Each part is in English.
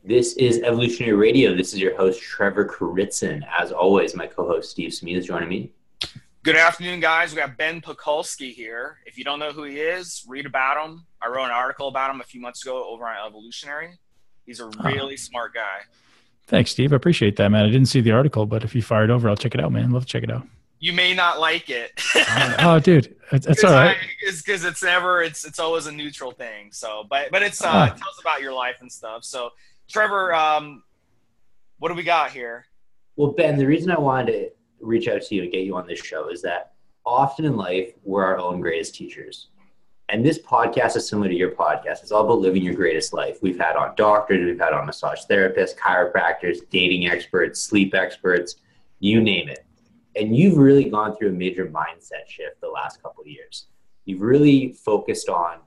This is Evolutionary Radio. This is your host, Trevor Kouritzin. As always, my co-host, Steve Smith, is joining me. Good afternoon, guys. We got Ben Pakulski here. If you don't know who he is, read about him. I wrote an article about him a few months ago over on Evolutionary. He's a really smart guy. Thanks, Steve. I appreciate that, man. I didn't see the article, but if you fire it over, I'll check it out, man. Love to check it out. You may not like it. Oh, dude, that's all right. It's because it's always a neutral thing. So, but it tells about your life and stuff. So, Trevor, what do we got here? Well, Ben, the reason I wanted to reach out to you and get you on this show is that often in life, we're our own greatest teachers. And this podcast is similar to your podcast. It's all about living your greatest life. We've had on doctors, we've had on massage therapists, chiropractors, dating experts, sleep experts, you name it. And you've really gone through a major mindset shift the last couple of years. You've really focused on,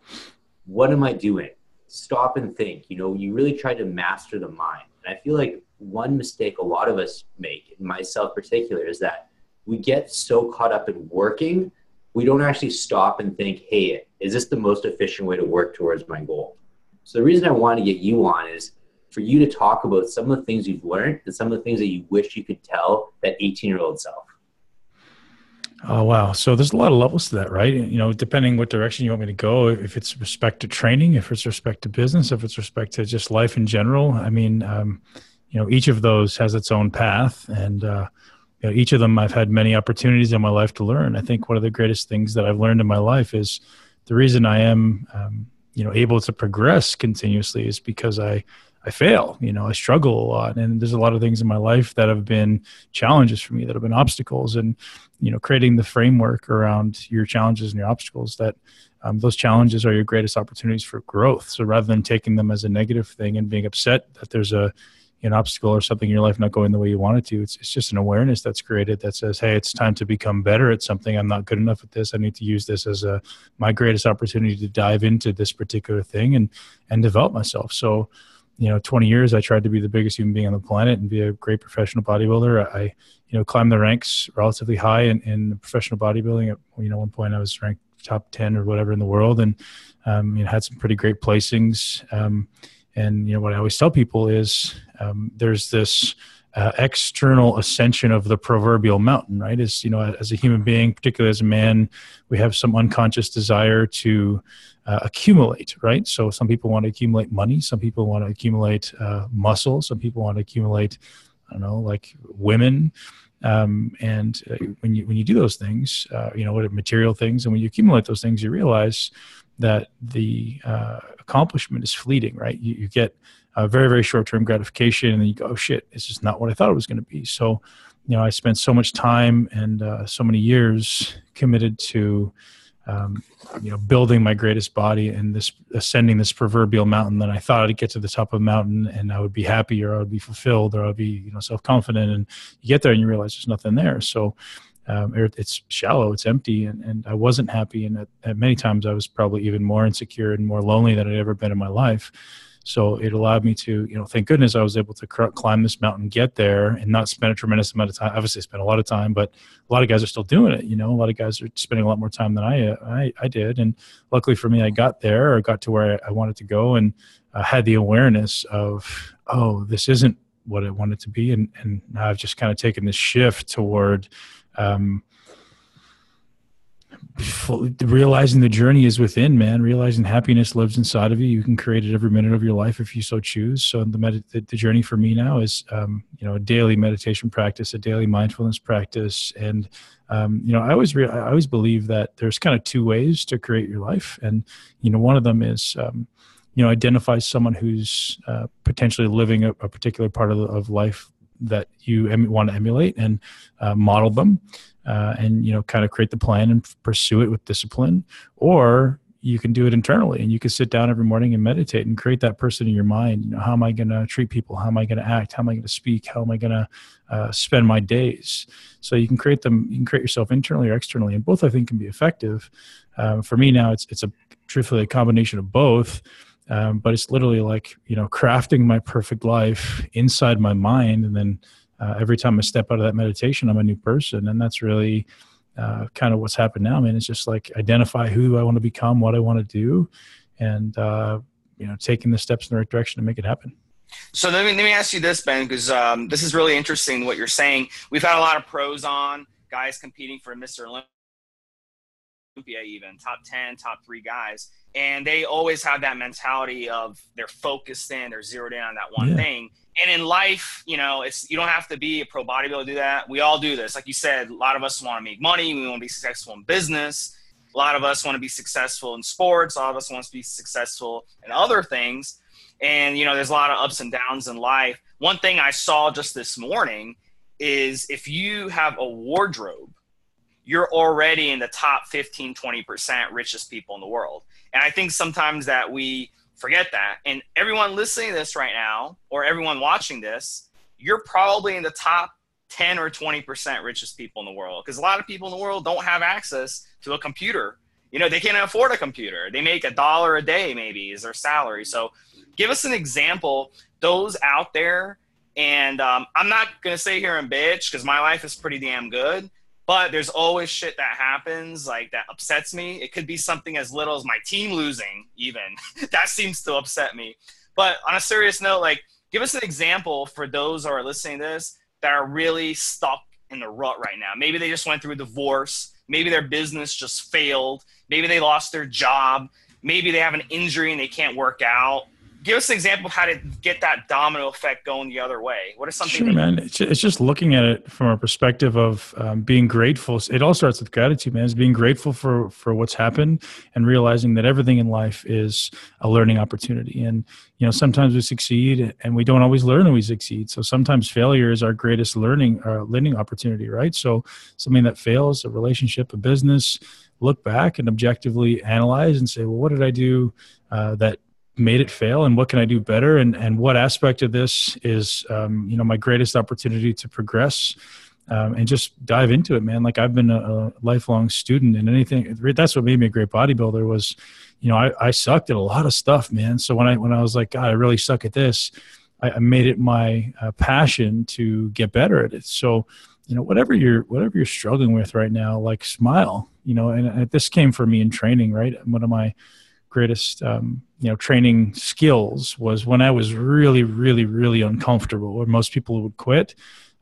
what am I doing? Stop and think. You really try to master the mind. And I feel like one mistake a lot of us make, myself in particular, is that we get so caught up in working, we don't actually stop and think, hey, is this the most efficient way to work towards my goal? So the reason I want to get you on is for you to talk about some of the things you've learned and some of the things that you wish you could tell that 18-year-old self. Oh, wow. So there's a lot of levels to that, right? Depending what direction you want me to go, if it's respect to training, if it's respect to business, if it's respect to just life in general. I mean, each of those has its own path, and each of them I've had many opportunities in my life to learn. I think one of the greatest things that I've learned in my life is the reason I am, able to progress continuously is because I fail, I struggle a lot. And there's a lot of things in my life that have been challenges for me, that have been obstacles, and, creating the framework around your challenges and your obstacles, that those challenges are your greatest opportunities for growth. So rather than taking them as a negative thing and being upset that there's an obstacle or something in your life not going the way you want it to, it's just an awareness that's created that says, hey, it's time to become better at something. I'm not good enough at this. I need to use this as my greatest opportunity to dive into this particular thing and develop myself. So, 20 years, I tried to be the biggest human being on the planet and be a great professional bodybuilder. I climbed the ranks relatively high in professional bodybuilding. At one point I was ranked top 10 or whatever in the world, and had some pretty great placings. And what I always tell people is there's this external ascension of the proverbial mountain, right? As a human being, particularly as a man, we have some unconscious desire to accumulate, right? So some people want to accumulate money, some people want to accumulate muscle, some people want to accumulate, like women. And when you do those things, what are material things, and when you accumulate those things, you realize that the accomplishment is fleeting, right? You get a very, very short-term gratification, and then you go, oh shit, this is not what I thought it was going to be. So, I spent so much time and so many years committed to, building my greatest body and ascending this proverbial mountain. Then I thought I'd get to the top of the mountain and I would be happy, or I would be fulfilled, or I would be, self-confident. And you get there and you realize there's nothing there. So it's shallow, it's empty, and I wasn't happy. And at many times I was probably even more insecure and more lonely than I'd ever been in my life. So it allowed me to, thank goodness I was able to climb this mountain, get there, and not spend a tremendous amount of time. Obviously, I spent a lot of time, but a lot of guys are still doing it. A lot of guys are spending a lot more time than I did. And luckily for me, I got there, or got to where I wanted to go, and had the awareness of, oh, this isn't what I wanted to be. And now I've just kind of taken this shift toward realizing the journey is within, man. Realizing happiness lives inside of you. You can create it every minute of your life if you so choose. So the journey for me now is, a daily meditation practice, a daily mindfulness practice. And, I always believe that there's kind of two ways to create your life. And, one of them is, identify someone who's potentially living a particular part of life that you want to emulate, and model them. And, kind of create the plan and pursue it with discipline. Or you can do it internally, and you can sit down every morning and meditate and create that person in your mind. How am I going to treat people? How am I going to act? How am I going to speak? How am I going to spend my days? So you can create them. You can create yourself internally or externally, and both I think can be effective. For me now, it's truthfully a combination of both. But it's literally like, crafting my perfect life inside my mind, and then every time I step out of that meditation, I'm a new person. And that's really kind of what's happened now, man. It's just like identify who I want to become, what I want to do, and taking the steps in the right direction to make it happen. So let me ask you this, Ben, because this is really interesting what you're saying. We've had a lot of pros on, guys competing for Mr. Olympia, even top 10, top 3 guys. And they always have that mentality of they're focused in, they're zeroed in on that one thing. And in life, you don't have to be a pro bodybuilder to do that. We all do this. Like you said, a lot of us want to make money. We want to be successful in business. A lot of us want to be successful in sports. A lot of us want to be successful in other things. And, there's a lot of ups and downs in life. One thing I saw just this morning is if you have a wardrobe, you're already in the top 15, 20% richest people in the world. And I think sometimes that we forget that. And everyone listening to this right now, or everyone watching this, you're probably in the top 10 or 20% richest people in the world. Because a lot of people in the world don't have access to a computer. They can't afford a computer. They make $1 a day maybe is their salary. So give us an example, those out there. And I'm not going to sit here and bitch because my life is pretty damn good. But there's always shit that happens, like, that upsets me. It could be something as little as my team losing, even. That seems to upset me. But on a serious note, like, give us an example for those who are listening to this that are really stuck in the rut right now. Maybe they just went through a divorce. Maybe their business just failed. Maybe they lost their job. Maybe they have an injury and they can't work out. Give us an example of how to get that domino effect going the other way. What is something? Sure, man. It's just looking at it from a perspective of being grateful. It all starts with gratitude, man. It's being grateful for what's happened and realizing that everything in life is a learning opportunity. And, sometimes we succeed and we don't always learn when we succeed. So sometimes failure is our greatest learning opportunity, right? So something that fails, a relationship, a business, look back and objectively analyze and say, well, what did I do that made it fail, and what can I do better, and what aspect of this is my greatest opportunity to progress, and just dive into it, man. Like, I've been a lifelong student in anything. That's what made me a great bodybuilder was, I sucked at a lot of stuff, man. So when I was like, God, I really suck at this, I made it my passion to get better at it. So whatever you're struggling with right now, like, smile, and this came for me in training, right? One of my greatest training skills was when I was really, really, really uncomfortable, where most people would quit,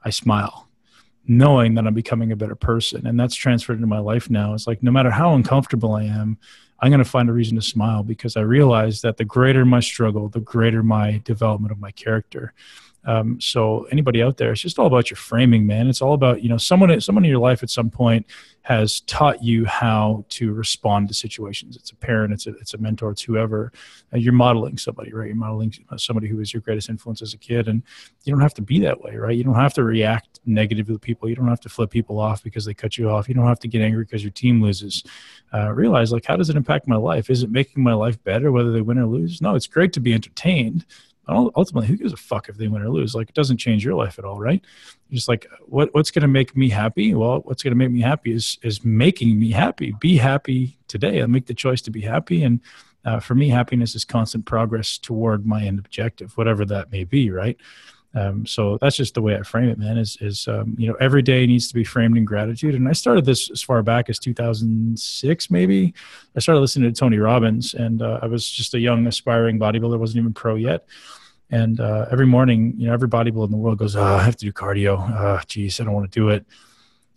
I smile, knowing that I'm becoming a better person. And that's transferred into my life now. It's like, no matter how uncomfortable I am, I'm going to find a reason to smile, because I realize that the greater my struggle, the greater my development of my character. So anybody out there, it's just all about your framing, man. It's all about, someone in your life at some point has taught you how to respond to situations. It's a parent, it's a mentor, it's whoever. You're modeling somebody, right? You're modeling somebody who was your greatest influence as a kid, and you don't have to be that way, right? You don't have to react negatively to people. You don't have to flip people off because they cut you off. You don't have to get angry because your team loses. Realize, like, how does it impact my life? Is it making my life better whether they win or lose? No, it's great to be entertained. Ultimately, who gives a fuck if they win or lose? Like, it doesn't change your life at all, right? Just like, what's going to make me happy? Well, what's going to make me happy is making me happy. Be happy today. I make the choice to be happy. And for me, happiness is constant progress toward my end objective, whatever that may be, right? So that's just the way I frame it, man, is every day needs to be framed in gratitude. And I started this as far back as 2006, maybe. I started listening to Tony Robbins, and I was just a young aspiring bodybuilder, wasn't even pro yet. And every morning, every bodybuilder in the world goes, I have to do cardio. Geez, I don't want to do it.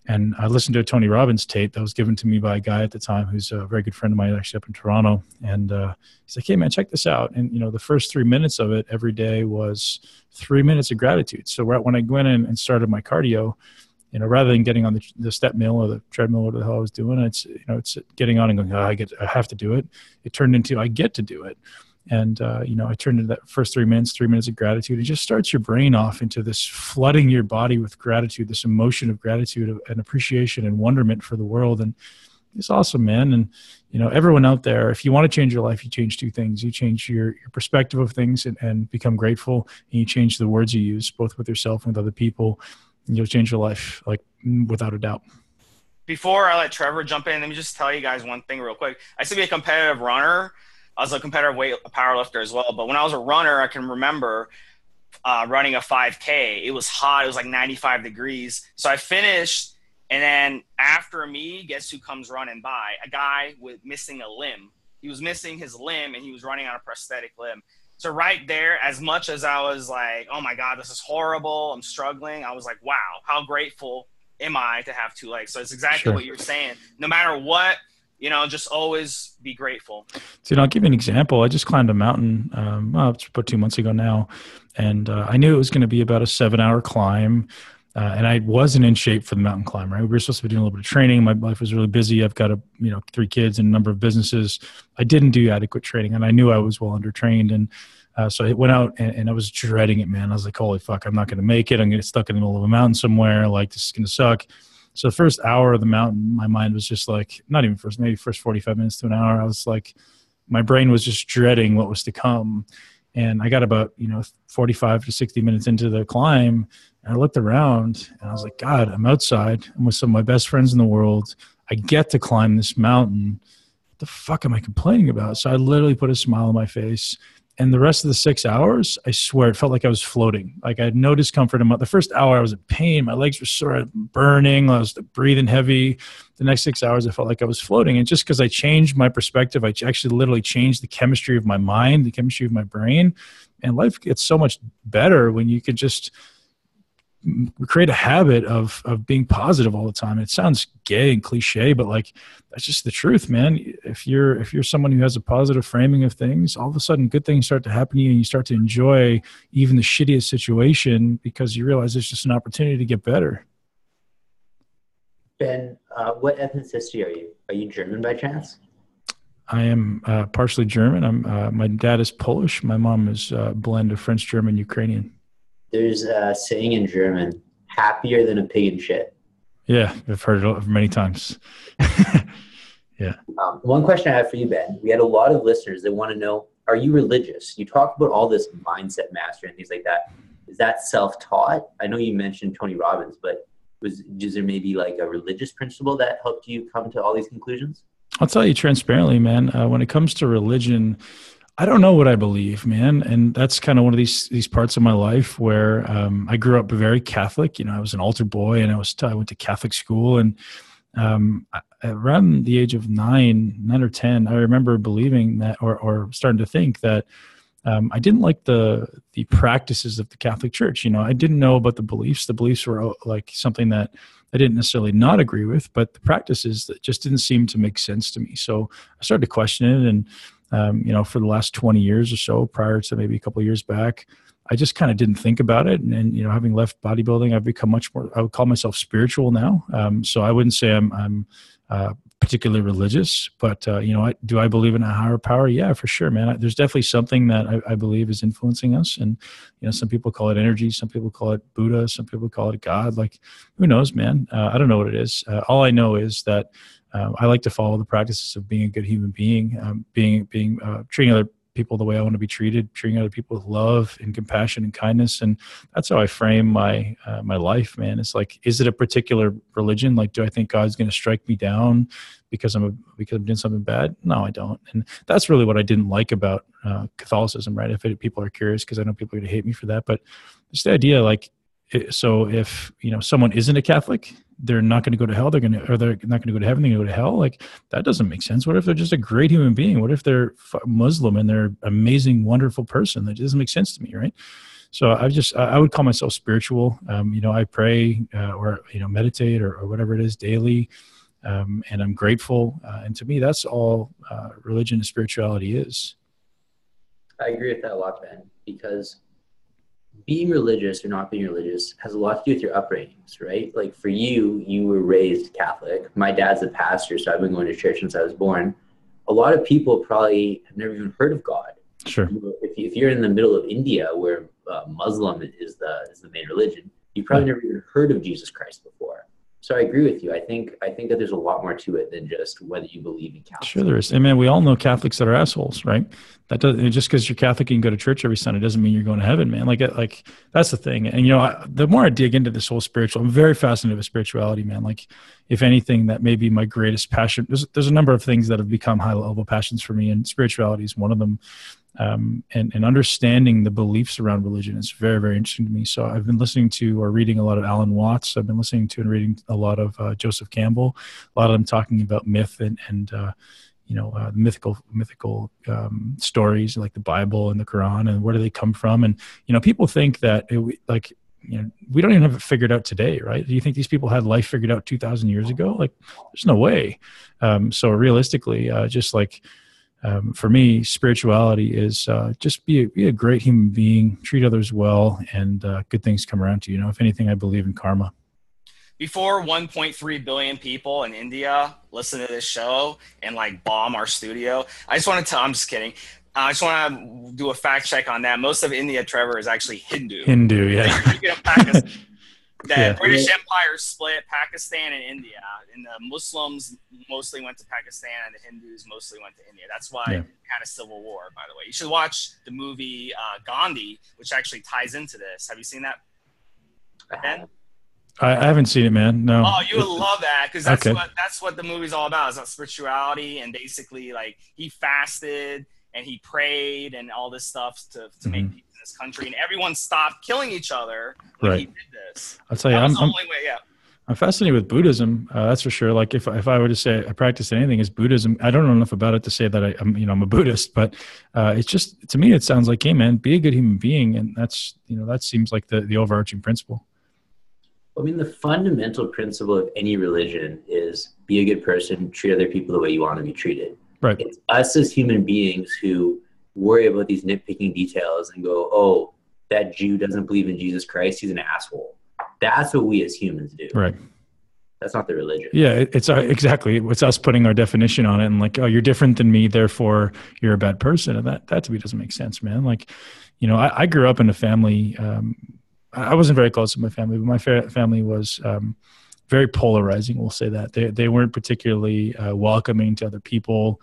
And I listened to a Tony Robbins tape that was given to me by a guy at the time who's a very good friend of mine, actually up in Toronto. And he's like, hey, man, check this out. And, the first 3 minutes of it every day was 3 minutes of gratitude. So when I went in and started my cardio, rather than getting on the step mill or the treadmill, whatever the hell I was doing, it's getting on and going, I have to do it. It turned into, I get to do it. And, I turned into that first 3 minutes of gratitude. It just starts your brain off into this flooding your body with gratitude, this emotion of gratitude and appreciation and wonderment for the world. And it's awesome, man. And, everyone out there, if you want to change your life, you change two things. You change your perspective of things and become grateful. And you change the words you use, both with yourself and with other people. And you'll change your life, like, without a doubt. Before I let Trevor jump in, let me just tell you guys one thing real quick. I used to be a competitive runner. I was a competitive powerlifter as well. But when I was a runner, I can remember running a 5K. It was hot. It was like 95 degrees. So I finished, and then after me, guess who comes running by? A guy with missing a limb. He was missing his limb, and he was running on a prosthetic limb. So right there, as much as I was like, oh my God, this is horrible, I'm struggling, I was like, wow, how grateful am I to have two legs? So it's exactly what you're saying. No matter what, just always be grateful. So, I'll give you an example. I just climbed a mountain, it's about 2 months ago now, and I knew it was going to be about a 7-hour climb. And I wasn't in shape for the mountain climb, right? We were supposed to be doing a little bit of training. My life was really busy. I've got 3 kids and a number of businesses. I didn't do adequate training, and I knew I was well undertrained. And so I went out and I was dreading it, man. I was like, holy fuck, I'm not going to make it. I'm going to get stuck in the middle of a mountain somewhere. Like, this is going to suck. So the first hour of the mountain, my mind was just like, maybe first 45 minutes to an hour. I was like, my brain was just dreading what was to come. And I got about, 45 to 60 minutes into the climb, and I looked around and I was like, God, I'm outside. I'm with some of my best friends in the world. I get to climb this mountain. What the fuck am I complaining about? So I literally put a smile on my face. And the rest of the 6 hours, I swear, it felt like I was floating. Like, I had no discomfort. The first hour, I was in pain. My legs were sort of burning. I was breathing heavy. The next 6 hours, I felt like I was floating. And just because I changed my perspective, I actually literally changed the chemistry of my mind, the chemistry of my brain. And life gets so much better when you could just create a habit of being positive all the time. It sounds gay and cliche, but like, that's just the truth, man. If you're someone who has a positive framing of things, all of a sudden good things start to happen to you, and you start to enjoy even the shittiest situation because you realize it's just an opportunity to get better. Ben, what ethnicity are you? Are you German by chance? I am partially German. My dad is Polish. My mom is a blend of French, German, Ukrainian. There's a saying in German, happier than a pig in shit. Yeah, I've heard it many times. Yeah. One question I have for you, Ben. We had a lot of listeners that want to know, are you religious? You talk about all this mindset mastery and things like that. Is that self-taught? I know you mentioned Tony Robbins, but is there maybe like a religious principle that helped you come to all these conclusions? I'll tell you transparently, man, when it comes to religion, I don't know what I believe, man. And that's kind of one of these parts of my life where I grew up very Catholic. I was an altar boy, and I went to Catholic school. And around the age of 9 or 10, I remember believing that, or starting to think that I didn't like the practices of the Catholic Church. I didn't know about the beliefs. The beliefs were like something that I didn't necessarily not agree with, but the practices that just didn't seem to make sense to me. So I started to question it. And for the last 20 years or so, prior to maybe a couple of years back, I just kind of didn't think about it. And having left bodybuilding, I've become much more, I would call myself spiritual now. So I wouldn't say I'm particularly religious, but do I believe in a higher power? Yeah, for sure, man. There's definitely something that I believe is influencing us. And, some people call it energy. Some people call it Buddha. Some people call it God. Like, who knows, man? I don't know what it is. All I know is that I like to follow the practices of being a good human being, treating other people the way I want to be treated, treating other people with love and compassion and kindness. And that's how I frame my life, man. It's like, is it a particular religion? Like, do I think God's going to strike me down because I'm doing something bad? No, I don't. And that's really what I didn't like about Catholicism, right? If people are curious, because I know people are going to hate me for that, but it's the idea, like, so if someone isn't a Catholic, they're not going to go to hell. They're not going to go to heaven. They're going to go to hell. Like, that doesn't make sense. What if they're just a great human being? What if they're Muslim and they're an amazing, wonderful person? That doesn't make sense to me, right? So I would call myself spiritual. I pray or meditate or whatever it is daily, and I'm grateful. And to me, that's all religion and spirituality is. I agree with that a lot, Ben, because being religious or not being religious has a lot to do with your upbringings, right? Like, for you were raised Catholic. My dad's a pastor, so I've been going to church since I was born. A lot of people probably have never even heard of God. Sure. If you're in the middle of India, where Muslim is the main religion, you've probably never even heard of Jesus Christ before. So I agree with you. I think that there's a lot more to it than just whether you believe in Catholic. Sure, there is. And man, we all know Catholics that are assholes, right? That doesn't, just because you're Catholic and you go to church every Sunday doesn't mean you're going to heaven, man. Like that's the thing. And the more I dig into this whole spiritual, I'm very fascinated with spirituality, man. Like, if anything, that may be my greatest passion. There's a number of things that have become high level passions for me, and spirituality is one of them. And understanding the beliefs around religion is very, very interesting to me. So I've been listening to or reading a lot of Alan Watts. I've been listening to and reading a lot of Joseph Campbell, a lot of them talking about myth and mythical stories like the Bible and the Quran, and where do they come from? And, people think that we don't even have it figured out today, right? Do you think these people had life figured out 2,000 years ago? Like, there's no way. So realistically, for me, spirituality is just be a great human being, treat others well, and good things come around to you. If anything, I believe in karma. Before 1.3 billion people in India listen to this show and bomb our studio, I'm just kidding. I just want to do a fact check on that. Most of India, Trevor, is actually Hindu. Yeah. You get Pakistan. The British Empire split Pakistan and India, and the Muslims mostly went to Pakistan, and the Hindus mostly went to India. That's why we had a civil war, by the way. You should watch the movie Gandhi, which actually ties into this. Have you seen that, Ben? I haven't seen it, man. No. Oh, you would love that, because that's what the movie's all about. It's about spirituality, and basically, he fasted and he prayed and all this stuff to make peace in this country, and everyone stopped killing each other when he did this. I'll tell you, I'm fascinated with Buddhism. That's for sure. Like if I were to say I practice anything is Buddhism, I don't know enough about it to say that I'm a Buddhist, but it's just, to me, it sounds like, hey man, be a good human being. And that's, that seems like the overarching principle. I mean, the fundamental principle of any religion is be a good person, treat other people the way you want to be treated. Right. It's us as human beings who worry about these nitpicking details and go, oh, that Jew doesn't believe in Jesus Christ, he's an asshole. That's what we as humans do. Right. That's not the religion. Yeah, it's exactly. It's us putting our definition on it and oh, you're different than me, therefore you're a bad person. And that to me doesn't make sense, man. I grew up in a family, I wasn't very close to my family, but my family was very polarizing, we'll say that. They weren't particularly welcoming to other people.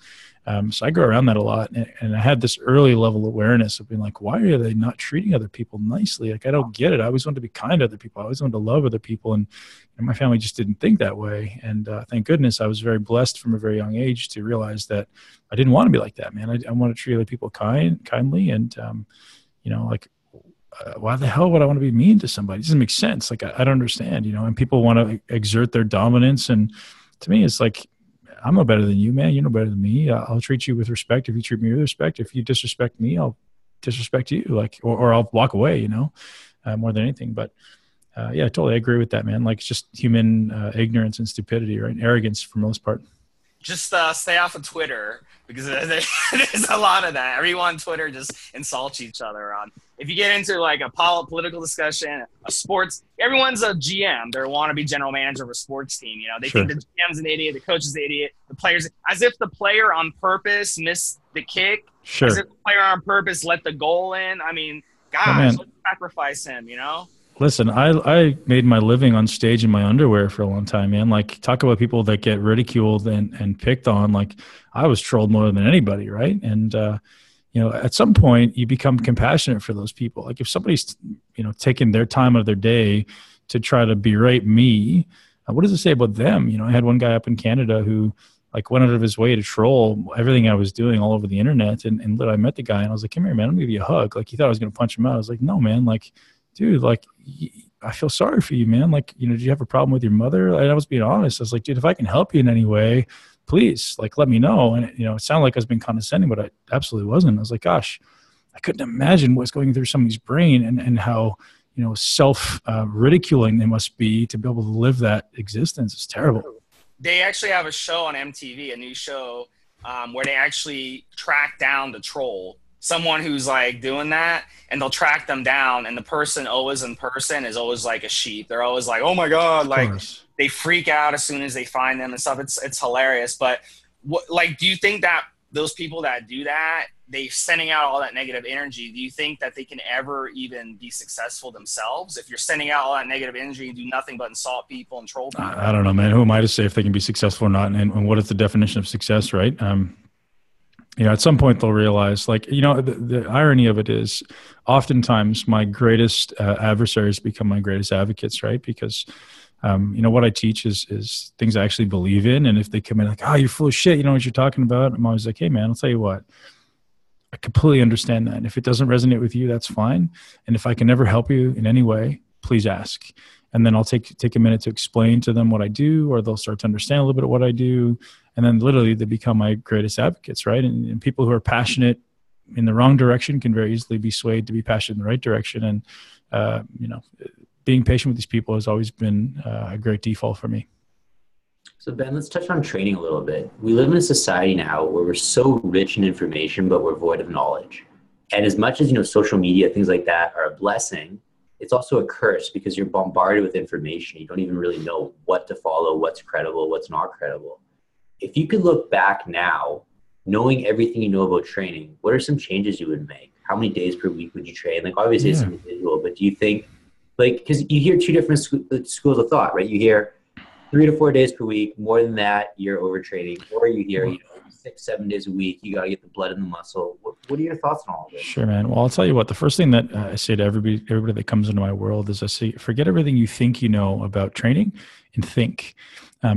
So I grew around that a lot. And I had this early level of awareness of being why are they not treating other people nicely? I don't get it. I always wanted to be kind to other people. I always wanted to love other people. And my family just didn't think that way. And thank goodness I was very blessed from a very young age to realize that I didn't want to be like that, man. I want to treat other people kindly. And, why the hell would I want to be mean to somebody? It doesn't make sense. I don't understand, and people want to exert their dominance. And to me, it's I'm no better than you, man. You're no better than me. I'll treat you with respect. If you treat me with respect, if you disrespect me, I'll disrespect you, or I'll walk away, more than anything. But yeah, totally agree with that, man. It's just human ignorance and stupidity, right? Arrogance for the most part. Just stay off of Twitter, because there's a lot of that. Everyone on Twitter just insults each other. If you get into a political discussion, a sports, everyone's a GM. They want to be general manager of a sports team. They think the GM's an idiot, the coach is an idiot, the players, as if the player on purpose missed the kick, as if the player on purpose let the goal in. I mean, gosh, let's sacrifice him, Listen, I made my living on stage in my underwear for a long time, man. Talk about people that get ridiculed and picked on. I was trolled more than anybody, right? And at some point you become compassionate for those people. If somebody's taking their time out of their day to try to berate me, what does it say about them? I had one guy up in Canada who went out of his way to troll everything I was doing all over the internet. And I met the guy and I was like, come here, man, I'm gonna give you a hug. He thought I was gonna punch him out. I was like, no, man, dude, I feel sorry for you, man. Did you have a problem with your mother? And I was being honest. I was like, dude, if I can help you in any way, please, let me know. And, it sounded like I was being condescending, but I absolutely wasn't. I was like, gosh, I couldn't imagine what's going through somebody's brain and how, self-ridiculing they must be to be able to live that existence. It's terrible. They actually have a show on MTV, a new show, where they actually track down the troll. Someone who's doing that, and they'll track them down, and the person always in person is always a sheep. They're always oh my God, they freak out as soon as they find them and stuff. It's hilarious. But do you think that those people that do that, they sending out all that negative energy, do you think that they can ever even be successful themselves? If you're sending out all that negative energy and do nothing but insult people and troll people? I don't know, man. Who am I to say if they can be successful or not? And what is the definition of success, right? At some point they'll realize, the irony of it is oftentimes my greatest adversaries become my greatest advocates, right? Because, what I teach is things I actually believe in. And if they come in oh, you're full of shit, you know what you're talking about. I'm always like, hey man, I'll tell you what, I completely understand that. And if it doesn't resonate with you, that's fine. And if I can ever help you in any way, please ask. And then I'll take a minute to explain to them what I do, or they'll start to understand a little bit of what I do. And then literally they become my greatest advocates, right? And people who are passionate in the wrong direction can very easily be swayed to be passionate in the right direction. And, being patient with these people has always been a great default for me. So Ben, let's touch on training a little bit. We live in a society now where we're so rich in information, but we're void of knowledge. And as much as, social media, things like that are a blessing, it's also a curse because you're bombarded with information. You don't even really know what to follow, what's credible, what's not credible. If you could look back now, knowing everything you know about training, what are some changes you would make? How many days per week would you train? Like, obviously it's individual, but do you think, because you hear two different schools of thought, right? You hear 3 to 4 days per week, more than that, you're overtraining, or you hear, 6-7 days a week, you got to get the blood in the muscle. What are your thoughts on all of this? Sure, man. Well, I'll tell you what, the first thing that I say to everybody that comes into my world is I say, forget everything you think you know about training and think.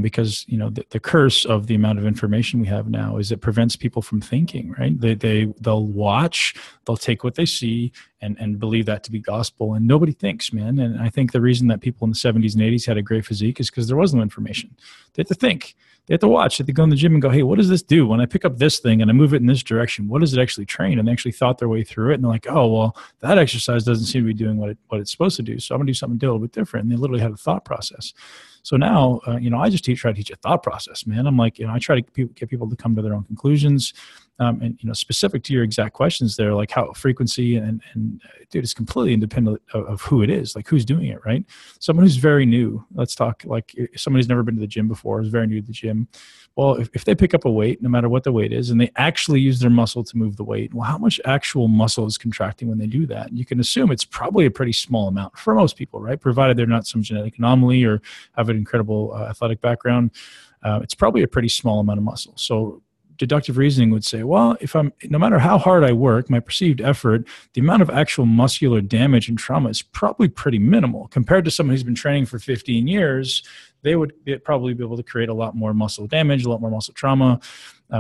Because, the curse of the amount of information we have now is it prevents people from thinking, right? They'll watch, they'll take what they see and believe that to be gospel, and nobody thinks, man. And I think the reason that people in the 70s and 80s had a great physique is because there was no information. They had to think. They had to watch. They had to go in the gym and go, hey, what does this do? When I pick up this thing and I move it in this direction, what does it actually train? And they actually thought their way through it. And they're like, oh, well, that exercise doesn't seem to be doing what it's supposed to do. So I'm going to do something a little bit different. And they literally had a thought process. So now, I just try to teach a thought process, man. I'm like, I try to get people to come to their own conclusions. And specific to your exact questions there, like how frequency and dude, it's completely independent of who it is, like who's doing it, right? Someone who's very new, let's talk like somebody who's never been to the gym before, is very new to the gym. Well, if they pick up a weight, no matter what the weight is, and they actually use their muscle to move the weight, well, how much actual muscle is contracting when they do that? You can assume it's probably a pretty small amount for most people, right? Provided they're not some genetic anomaly or have an incredible athletic background. It's probably a pretty small amount of muscle. So deductive reasoning would say, well, no matter how hard I work, my perceived effort, the amount of actual muscular damage and trauma is probably pretty minimal compared to someone who's been training for 15 years. They would probably be able to create a lot more muscle damage, a lot more muscle trauma.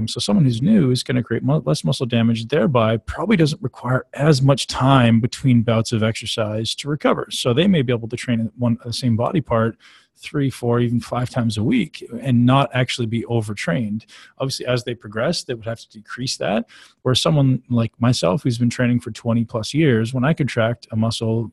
So someone who's new is going to create less muscle damage, thereby probably doesn't require as much time between bouts of exercise to recover. So they may be able to train the same body part 3, 4, even 5 times a week and not actually be overtrained. Obviously, as they progress, they would have to decrease that. Whereas someone like myself, who's been training for 20 plus years, when I contract a muscle,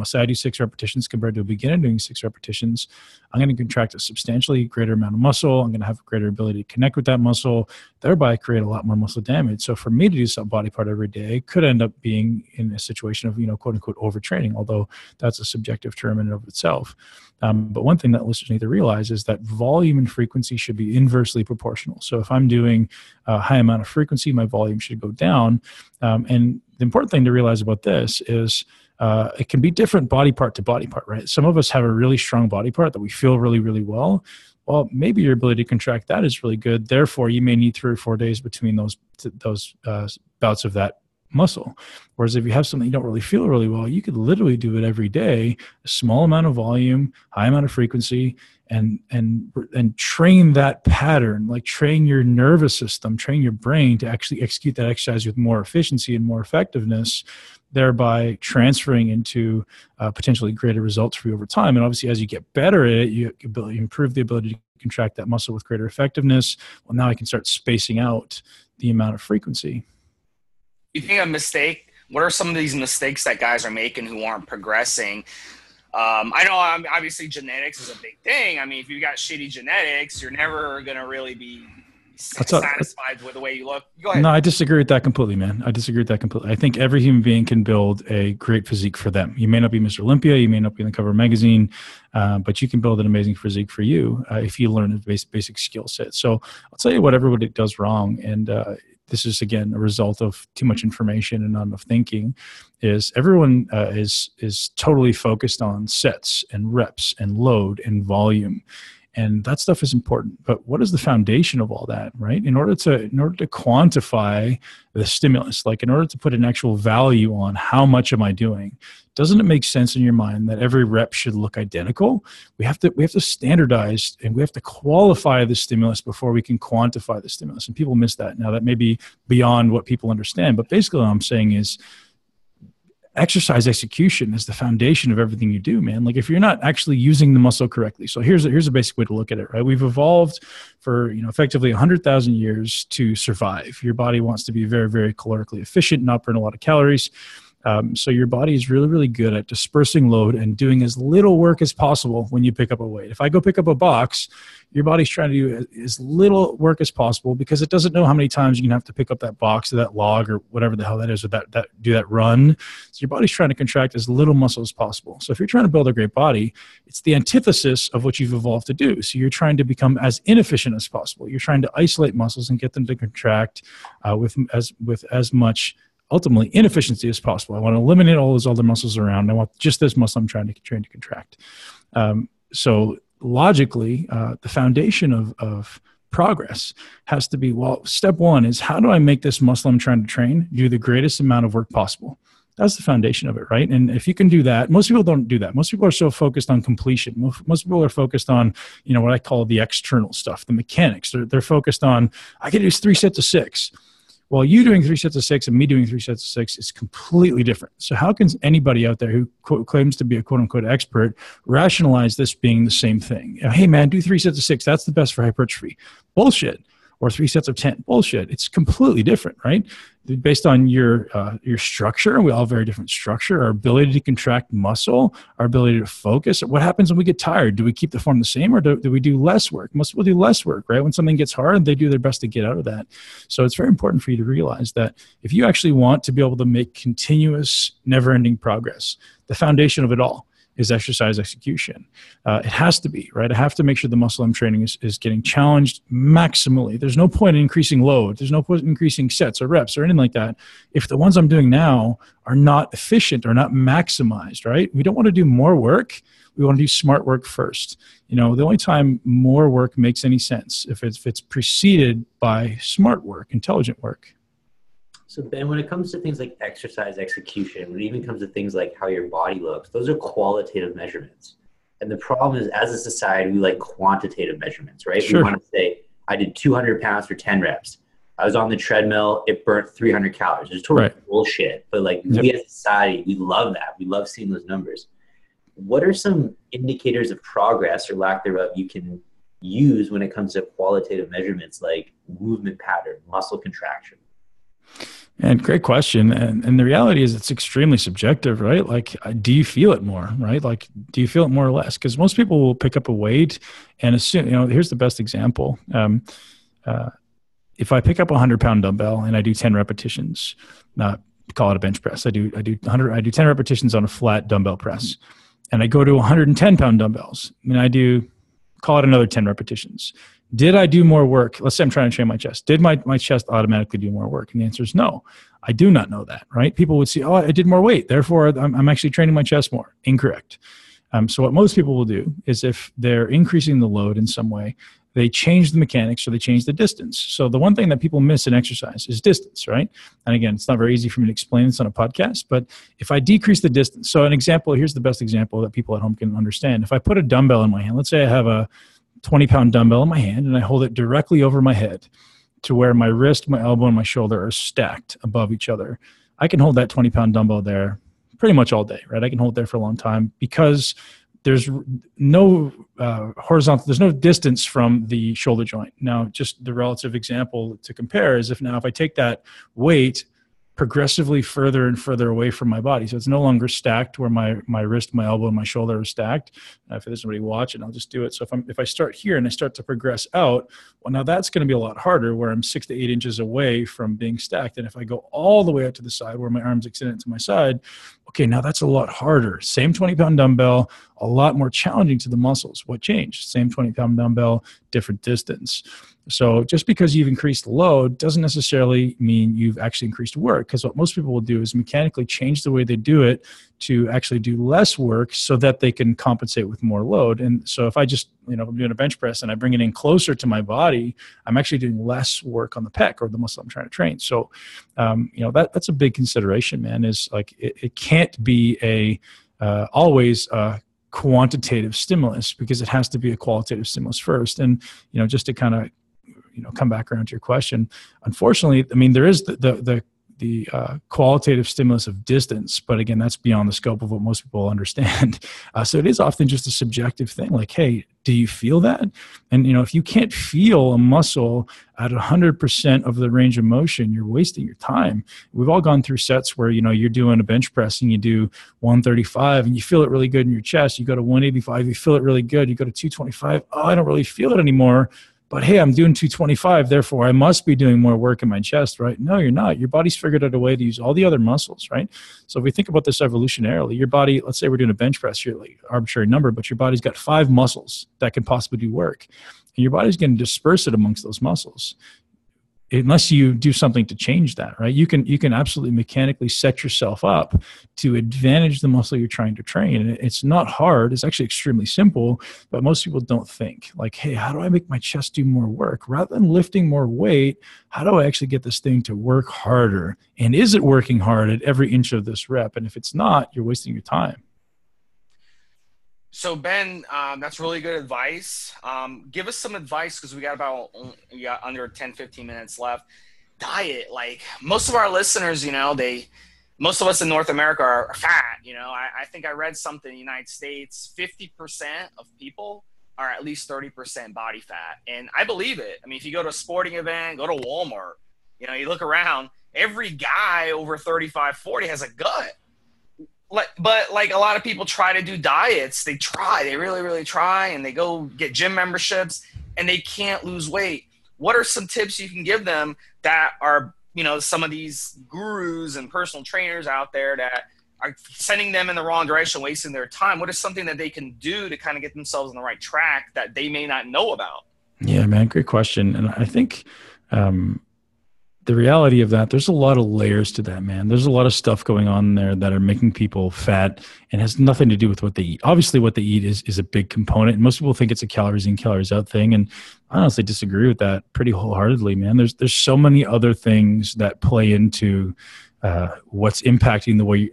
say I do 6 repetitions compared to a beginner doing 6 repetitions, I'm going to contract a substantially greater amount of muscle. I'm going to have a greater ability to connect with that muscle, thereby create a lot more muscle damage. So for me to do some body part every day could end up being in a situation of, quote unquote, overtraining, although that's a subjective term in and of itself. But one thing that listeners need to realize is that volume and frequency should be inversely proportional. So if I'm doing a high amount of frequency, my volume should go down. And the important thing to realize about this is it can be different body part to body part, right? Some of us have a really strong body part that we feel really, really well. Well, maybe your ability to contract that is really good. Therefore, you may need 3 or 4 days between those bouts of that muscle. Whereas if you have something you don't really feel really well, you could literally do it every day, a small amount of volume, high amount of frequency, and train that pattern, like train your nervous system, train your brain to actually execute that exercise with more efficiency and more effectiveness, thereby transferring into potentially greater results for you over time. And obviously, as you get better at it, you improve the ability to contract that muscle with greater effectiveness. Well, now I can start spacing out the amount of frequency. You think a mistake? What are some of these mistakes that guys are making who aren't progressing? I know obviously genetics is a big thing. I mean, if you got shitty genetics, you're never going to really be satisfied with the way you look. Go ahead. No, I disagree with that completely, man. I disagree with that completely. I think every human being can build a great physique for them. You may not be Mr. Olympia, you may not be in the cover of a magazine, but you can build an amazing physique for you if you learn a basic skill set. So I'll tell you what everybody does wrong, and this is, again, a result of too much information and not enough thinking, is everyone is totally focused on sets and reps and load and volume. And that stuff is important. But what is the foundation of all that, right? In order to quantify the stimulus, like in order to put an actual value on how much am I doing, doesn't it make sense in your mind that every rep should look identical? We have to standardize and we have to qualify the stimulus before we can quantify the stimulus. And people miss that. Now, that may be beyond what people understand. But basically what I'm saying is exercise execution is the foundation of everything you do, man. Like if you're not actually using the muscle correctly. So here's a basic way to look at it, right? We've evolved for, effectively 100,000 years to survive. Your body wants to be very, very calorically efficient, not burn a lot of calories. So your body is really, really good at dispersing load and doing as little work as possible when you pick up a weight. If I go pick up a box, your body's trying to do as little work as possible because it doesn't know how many times you can have to pick up that box or that log or whatever the hell that is, or do that run. So your body's trying to contract as little muscle as possible. So if you're trying to build a great body, it's the antithesis of what you've evolved to do. So you're trying to become as inefficient as possible. You're trying to isolate muscles and get them to contract with as much ultimately inefficiency as possible. I want to eliminate all those other muscles around. I want just this muscle I'm trying to contract. So logically, the foundation of progress has to be, well, step one is how do I make this muscle I'm trying to train do the greatest amount of work possible? That's the foundation of it, right? And if you can do that, most people don't do that. Most people are so focused on completion. Most people are focused on, what I call the external stuff, the mechanics. They're focused on, I can do 3 sets of 6. Well, you doing 3 sets of 6 and me doing 3 sets of 6 is completely different. So how can anybody out there who claims to be a quote-unquote expert rationalize this being the same thing? Hey, man, do 3 sets of 6. That's the best for hypertrophy. Bullshit. Or 3 sets of 10. Bullshit. It's completely different, right? Based on your structure, we all have very different structure, our ability to contract muscle, our ability to focus. What happens when we get tired? Do we keep the form the same or do we do less work? Most people do less work, right? When something gets hard, they do their best to get out of that. So it's very important for you to realize that if you actually want to be able to make continuous, never-ending progress, the foundation of it all is exercise execution. It has to be, right? I have to make sure the muscle I'm training is getting challenged maximally. There's no point in increasing load. There's no point in increasing sets or reps or anything like that if the ones I'm doing now are not efficient or not maximized, right? We don't want to do more work. We want to do smart work first. The only time more work makes any sense if it's preceded by smart work, intelligent work. So Ben, when it comes to things like exercise execution, when it even comes to things like how your body looks, those are qualitative measurements. And the problem is, as a society, we like quantitative measurements, right? Sure. We want to say, I did 200 pounds for 10 reps. I was on the treadmill, it burnt 300 calories. It's totally bullshit. But we as a society, we love that. We love seeing those numbers. What are some indicators of progress or lack thereof you can use when it comes to qualitative measurements like movement pattern, muscle contraction? And great question. And the reality is it's extremely subjective, right? Like, do you feel it more, right? Like, do you feel it more or less? Because most people will pick up a weight and assume, here's the best example. If I pick up a 100-pound dumbbell and I do 10 repetitions, call it a bench press. I do 10 repetitions on a flat dumbbell press, and I go to 110-pound dumbbells and call it another 10 repetitions. Did I do more work? Let's say I'm trying to train my chest. Did my chest automatically do more work? And the answer is no. I do not know that, right? People would say, oh, I did more weight, therefore I'm actually training my chest more. Incorrect. So what most people will do is if they're increasing the load in some way, they change the mechanics or they change the distance. So the one thing that people miss in exercise is distance, right? And again, it's not very easy for me to explain this on a podcast, but if I decrease the distance, so an example, here's the best example that people at home can understand. If I put a dumbbell in my hand, let's say I have a 20-pound dumbbell in my hand and I hold it directly over my head to where my wrist, my elbow, and my shoulder are stacked above each other. I can hold that 20-pound dumbbell there pretty much all day, right? I can hold it there for a long time because there's no horizontal, there's no distance from the shoulder joint. Now, just the relative example to compare is if I take that weight progressively further and further away from my body. So it's no longer stacked where my wrist, my elbow, and my shoulder are stacked. If there's somebody watching, I'll just do it. So if I start here and I start to progress out, well, now that's going to be a lot harder where I'm 6 to 8 inches away from being stacked. And if I go all the way out to the side where my arms extend to my side, okay, now that's a lot harder. Same 20-pound dumbbell, a lot more challenging to the muscles. What changed? Same 20-pound dumbbell, different distance. So just because you've increased load doesn't necessarily mean you've actually increased work, because what most people will do is mechanically change the way they do it to actually do less work so that they can compensate with more load. And so if I just, I'm doing a bench press and I bring it in closer to my body, I'm actually doing less work on the pec or the muscle I'm trying to train. So, that's a big consideration, man, is like, it can't be always a quantitative stimulus, because it has to be a qualitative stimulus first. And, just to kind of, come back around to your question, unfortunately, there is the qualitative stimulus of distance, but again, that's beyond the scope of what most people understand. So it is often just a subjective thing, like, hey, do you feel that? And if you can't feel a muscle at 100% of the range of motion, you're wasting your time. We've all gone through sets where you're doing a bench press and you do 135 and you feel it really good in your chest. You go to 185, you feel it really good. You go to 225, oh, I don't really feel it anymore. But hey, I'm doing 225, therefore I must be doing more work in my chest, right? No, you're not. Your body's figured out a way to use all the other muscles, right? So if we think about this evolutionarily, your body, let's say we're doing a bench press here, like arbitrary number, but your body's got 5 muscles that can possibly do work. And your body's going to disperse it amongst those muscles, unless you do something to change that, right? You can absolutely mechanically set yourself up to advantage the muscle you're trying to train. And it's not hard. It's actually extremely simple, but most people don't think like, hey, how do I make my chest do more work? Rather than lifting more weight, how do I actually get this thing to work harder? And is it working hard at every inch of this rep? And if it's not, you're wasting your time. So Ben, that's really good advice. Give us some advice, because we got under 10, 15 minutes left. Diet, like most of our listeners, most of us in North America are fat. I think I read something in the United States, 50% of people are at least 30% body fat. And I believe it. I mean, if you go to a sporting event, go to Walmart, you look around, every guy over 35, 40 has a gut. But like a lot of people try to do diets, they really, really try, and they go get gym memberships and they can't lose weight. What are some tips you can give them that are, some of these gurus and personal trainers out there that are sending them in the wrong direction, wasting their time? What is something that they can do to kind of get themselves on the right track that they may not know about? Yeah, man, great question. And I think, the reality of that, there's a lot of layers to that, man. There's a lot of stuff going on there that are making people fat and has nothing to do with what they eat. Obviously, what they eat is a big component. Most people think it's a calories in, calories out thing. And I honestly disagree with that pretty wholeheartedly, man. There's so many other things that play into what's impacting the way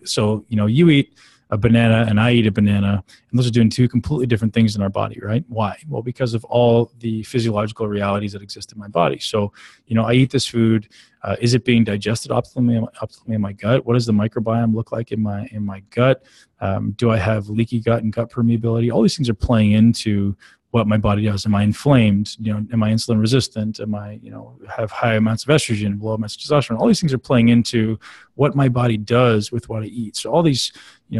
you eat a banana and I eat a banana, and those are doing 2 completely different things in our body, right? Why? Well, because of all the physiological realities that exist in my body. So, I eat this food. Is it being digested optimally in my gut? What does the microbiome look like in my gut? Do I have leaky gut and gut permeability? All these things are playing into what my body does. Am I inflamed? Am I insulin resistant? Am I, have high amounts of estrogen, low amounts of testosterone? All these things are playing into what my body does with what I eat. So all these,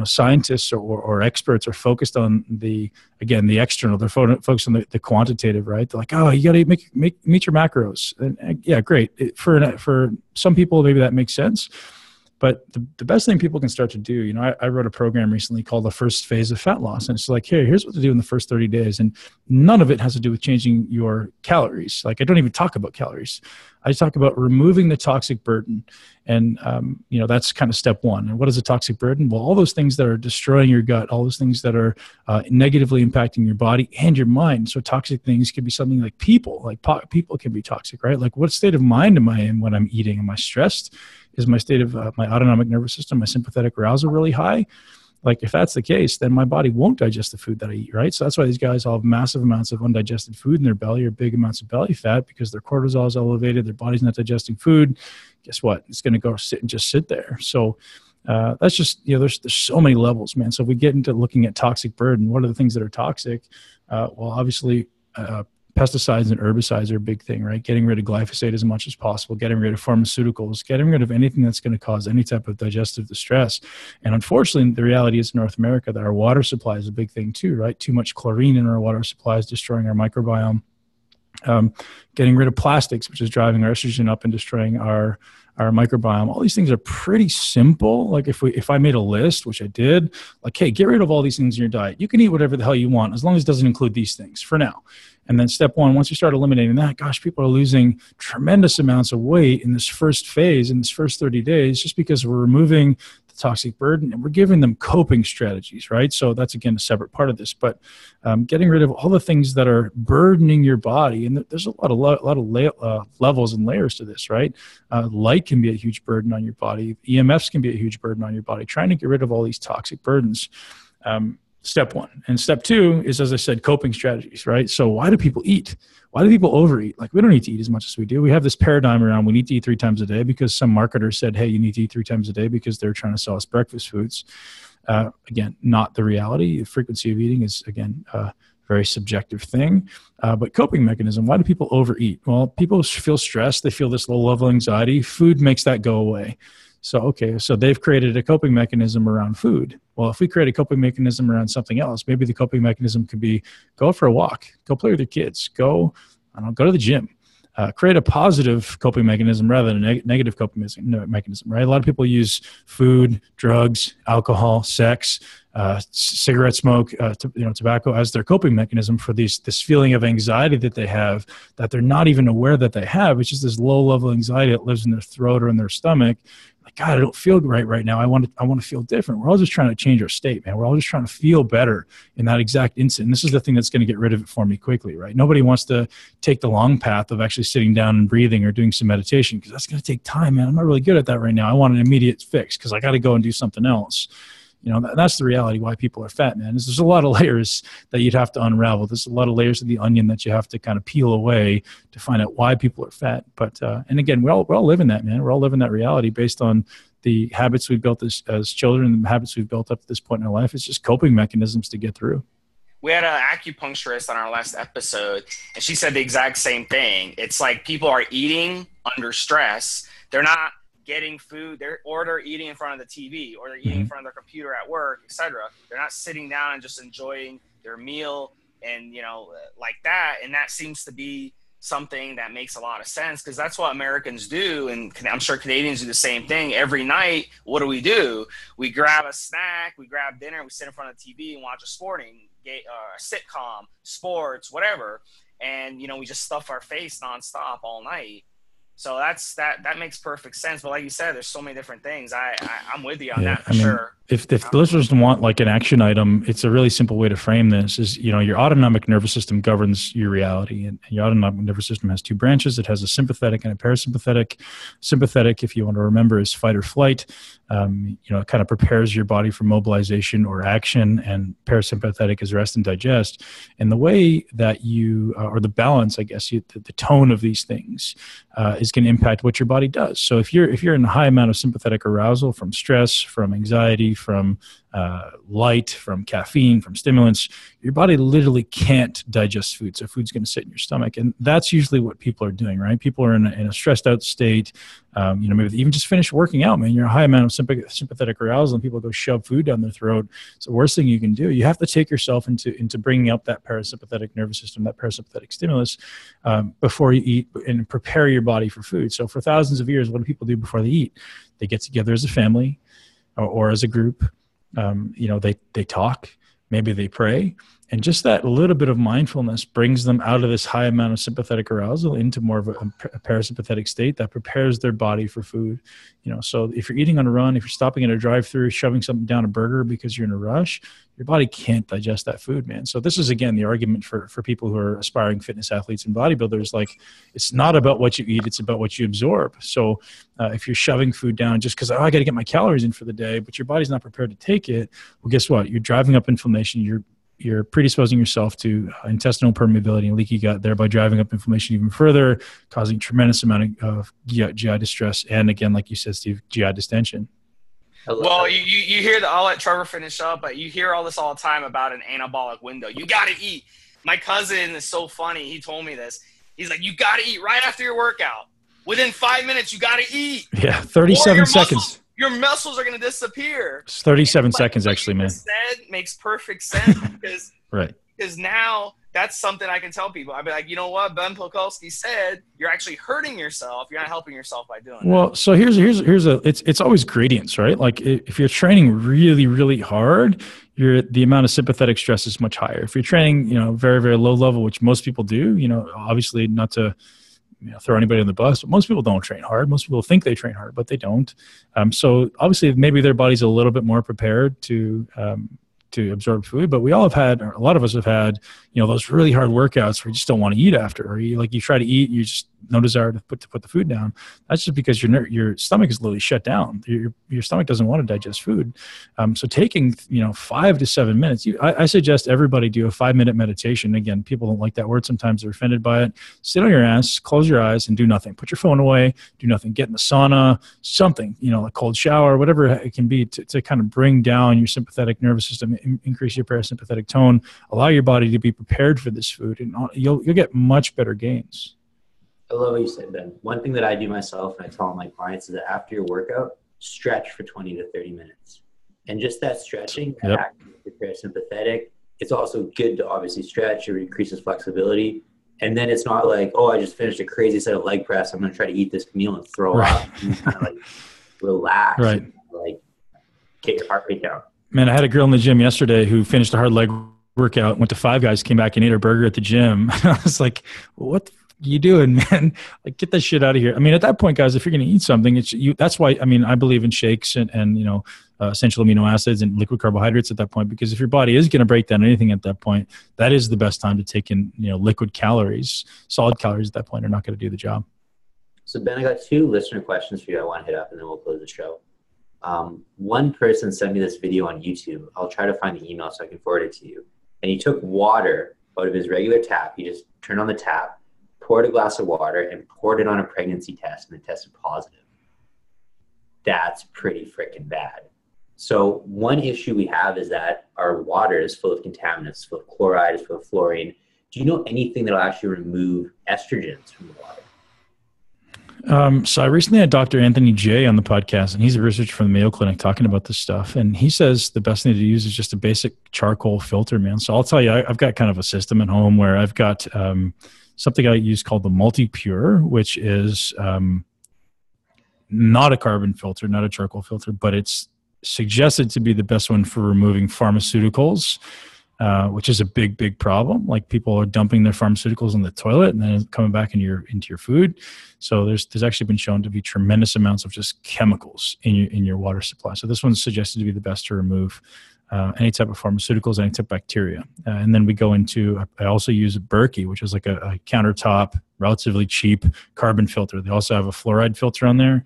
scientists or experts are focused on the external. They're focused on the quantitative, right? They're like, oh, you got to meet your macros. And yeah, great. For some people, maybe that makes sense. But the best thing people can start to do, I wrote a program recently called The First Phase of Fat Loss. And it's like, here's what to do in the first 30 days. And none of it has to do with changing your calories. Like, I don't even talk about calories. I talk about removing the toxic burden. And, that's kind of step 1. And what is a toxic burden? Well, all those things that are destroying your gut, all those things that are negatively impacting your body and your mind. So toxic things could be something like people. People can be toxic, right? Like, what state of mind am I in when I'm eating? Am I stressed? Is my state of my autonomic nervous system, my sympathetic arousal really high? Like, if that's the case, then my body won't digest the food that I eat, right? So that's why these guys all have massive amounts of undigested food in their belly, or big amounts of belly fat, because their cortisol is elevated, their body's not digesting food. Guess what? It's going to go sit there. So that's just, there's so many levels, man. So if we get into looking at toxic burden, what are the things that are toxic? Well, obviously, pesticides and herbicides are a big thing, right? Getting rid of glyphosate as much as possible, getting rid of pharmaceuticals, getting rid of anything that's going to cause any type of digestive distress. And unfortunately, the reality is in North America that our water supply is a big thing too, right? Too much chlorine in our water supply is destroying our microbiome. Getting rid of plastics, which is driving our estrogen up and destroying our microbiome. All these things are pretty simple. Like if I made a list, which I did, like, hey, get rid of all these things in your diet. You can eat whatever the hell you want, as long as it doesn't include these things for now. And then step 1, once you start eliminating that, gosh, people are losing tremendous amounts of weight in this first phase, in this first 30 days, just because we're removing the toxic burden and we're giving them coping strategies, right? So that's, again, a separate part of this. But getting rid of all the things that are burdening your body, and there's a lot of levels and layers to this, right? Light can be a huge burden on your body. EMFs can be a huge burden on your body. Trying to get rid of all these toxic burdens. Step one. And step two is, as I said, coping strategies, right? So why do people eat? Why do people overeat? Like, we don't need to eat as much as we do. We have this paradigm around we need to eat 3 times a day because some marketer said, hey, you need to eat 3 times a day because they're trying to sell us breakfast foods. Again, not the reality. The frequency of eating is, again, a very subjective thing. But coping mechanism, why do people overeat? Well, people feel stressed. They feel this low level anxiety. Food makes that go away. So, okay, so they've created a coping mechanism around food. Well, if we create a coping mechanism around something else, maybe the coping mechanism could be go for a walk, go play with your kids, go to the gym. Create a positive coping mechanism rather than a negative coping mechanism, right? A lot of people use food, drugs, alcohol, sex, cigarette smoke, tobacco as their coping mechanism for this feeling of anxiety that they have that they're not even aware that they have. It's just this low-level anxiety that lives in their throat or in their stomach. Like, God, I don't feel right now. I want to feel different. We're all just trying to change our state, man. We're all just trying to feel better in that exact instant. And this is the thing that's going to get rid of it for me quickly, right? Nobody wants to take the long path of actually sitting down and breathing or doing some meditation because that's going to take time, man. I'm not really good at that right now. I want an immediate fix because I got to go and do something else. That's the reality why people are fat, man. There's a lot of layers that you'd have to unravel. There's a lot of layers of the onion that you have to kind of peel away to find out why people are fat. But, and again, we're all living that, man. We're all living that reality based on the habits we've built as children and the habits we've built up to this point in our life. It's just coping mechanisms to get through. We had an acupuncturist on our last episode, and she said the exact same thing. It's like people are eating under stress. They're not getting food, they're eating in front of the TV, or they're eating in front of their computer at work, etc. They're not sitting down and just enjoying their meal and, like that. And that seems to be something that makes a lot of sense because that's what Americans do. And I'm sure Canadians do the same thing. Every night, what do? We grab a snack, we grab dinner, we sit in front of the TV and watch a sitcom, sports, whatever. And, we just stuff our face nonstop all night. So that makes perfect sense. But like you said, there's so many different things. I'm with you on that for sure. If listeners want like an action item, it's a really simple way to frame this is, your autonomic nervous system governs your reality. And your autonomic nervous system has 2 branches. It has a sympathetic and a parasympathetic. Sympathetic, if you want to remember, is fight or flight. It kind of prepares your body for mobilization or action, and parasympathetic is rest and digest. And the way that or the balance, I guess, the tone of these things is going to impact what your body does. So if you're in a high amount of sympathetic arousal from stress, from anxiety, from light, from caffeine, from stimulants, your body literally can't digest food. So food's going to sit in your stomach. And that's usually what people are doing, right? People are in a stressed out state. Maybe they even just finished working out, man. You're a high amount of sympathetic arousal and people go shove food down their throat. It's the worst thing you can do. You have to take yourself into bringing up that parasympathetic nervous system, that parasympathetic stimulus before you eat and prepare your body for food. So for thousands of years, what do people do before they eat? They get together as a family or as a group. They talk, maybe they pray, and just that little bit of mindfulness brings them out of this high amount of sympathetic arousal into more of a parasympathetic state that prepares their body for food. So if you're eating on a run, if you're stopping at a drive-through, shoving something down a burger because you're in a rush, your body can't digest that food, man. So this is, again, the argument for people who are aspiring fitness athletes and bodybuilders. Like, it's not about what you eat, it's about what you absorb. So if you're shoving food down just because, I got to get my calories in for the day, but your body's not prepared to take it, well, guess what? You're driving up inflammation. You're predisposing yourself to intestinal permeability and leaky gut, thereby driving up inflammation even further, causing tremendous amount of GI distress. And again, like you said, Steve, GI distension. Well, you hear I'll let Trevor finish up, but you hear all this all the time about an anabolic window. You got to eat. My cousin is so funny. He told me this. He's like, you got to eat right after your workout. Within 5 minutes, you got to eat. Yeah, 37 seconds. Your muscles are going to disappear. It's 37 seconds, actually, man. Makes perfect sense because right. Because now that's something I can tell people. I'd be like, you know what? Ben Pakulski said you're actually hurting yourself. You're not helping yourself by doing that. So it's always gradients, right? Like if you're training really, really hard, the amount of sympathetic stress is much higher. If you're training, very, very low level, which most people do, obviously not to throw anybody on the bus, but most people don't train hard. Most people think they train hard, but they don't. So obviously maybe their body's a little bit more prepared to to absorb food, but we all have had, or a lot of us have had, those really hard workouts where you just don't want to eat after, or you try to eat, you just no desire to put the food down. That's just because your stomach is literally shut down. Your stomach doesn't want to digest food. So taking 5 to 7 minutes, I suggest everybody do a 5-minute meditation. Again, people don't like that word. Sometimes they're offended by it. Sit on your ass, close your eyes, and do nothing. Put your phone away. Do nothing. Get in the sauna, something, a cold shower, whatever it can be to kind of bring down your sympathetic nervous system, increase your parasympathetic tone, allow your body to be prepared for this food, and you'll get much better gains. I love what you said, Ben. One thing that I do myself and I tell all my clients is that after your workout, stretch for 20 to 30 minutes. And just that stretching, that activates your parasympathetic. It's also good to obviously stretch. It increases flexibility. And then it's not like, oh, I just finished a crazy set of leg press. I'm going to try to eat this meal and throw up. You kind of relax and get your heart rate down. Man, I had a girl in the gym yesterday who finished a hard leg workout, went to Five Guys, came back and ate her burger at the gym. I was like, what the you doing, man? Like, get that shit out of here. I mean, at that point, guys, if you're going to eat something, it's you. That's why, I believe in shakes and essential amino acids and liquid carbohydrates at that point, because if your body is going to break down anything at that point, that is the best time to take in, liquid calories. Solid calories at that point are not going to do the job. So Ben, I got 2 listener questions for you I want to hit up, and then we'll close the show. One person sent me this video on YouTube. I'll try to find the email so I can forward it to you. And he took water out of his regular tap. He just turned on the tap, poured a glass of water, and poured it on a pregnancy test, and it tested positive. That's pretty freaking bad. So one issue we have is that our water is full of contaminants, full of chloride, it's full of fluorine. Do you know anything that will actually remove estrogens from the water? So I recently had Dr. Anthony J on the podcast, and he's a researcher from the Mayo Clinic talking about this stuff. And he says the best thing to use is just a basic charcoal filter, man. So I'll tell you, I've got kind of a system at home where I've got something I use called the Multi-Pure, which is not a carbon filter, not a charcoal filter, but it's suggested to be the best one for removing pharmaceuticals, which is a big, big problem. Like, people are dumping their pharmaceuticals in the toilet and then coming back into your food. So there's actually been shown to be tremendous amounts of just chemicals in your water supply. So this one's suggested to be the best to remove any type of pharmaceuticals, any type of bacteria. And then we go into, I also use a Berkey, which is like a countertop, relatively cheap carbon filter. They also have a fluoride filter on there.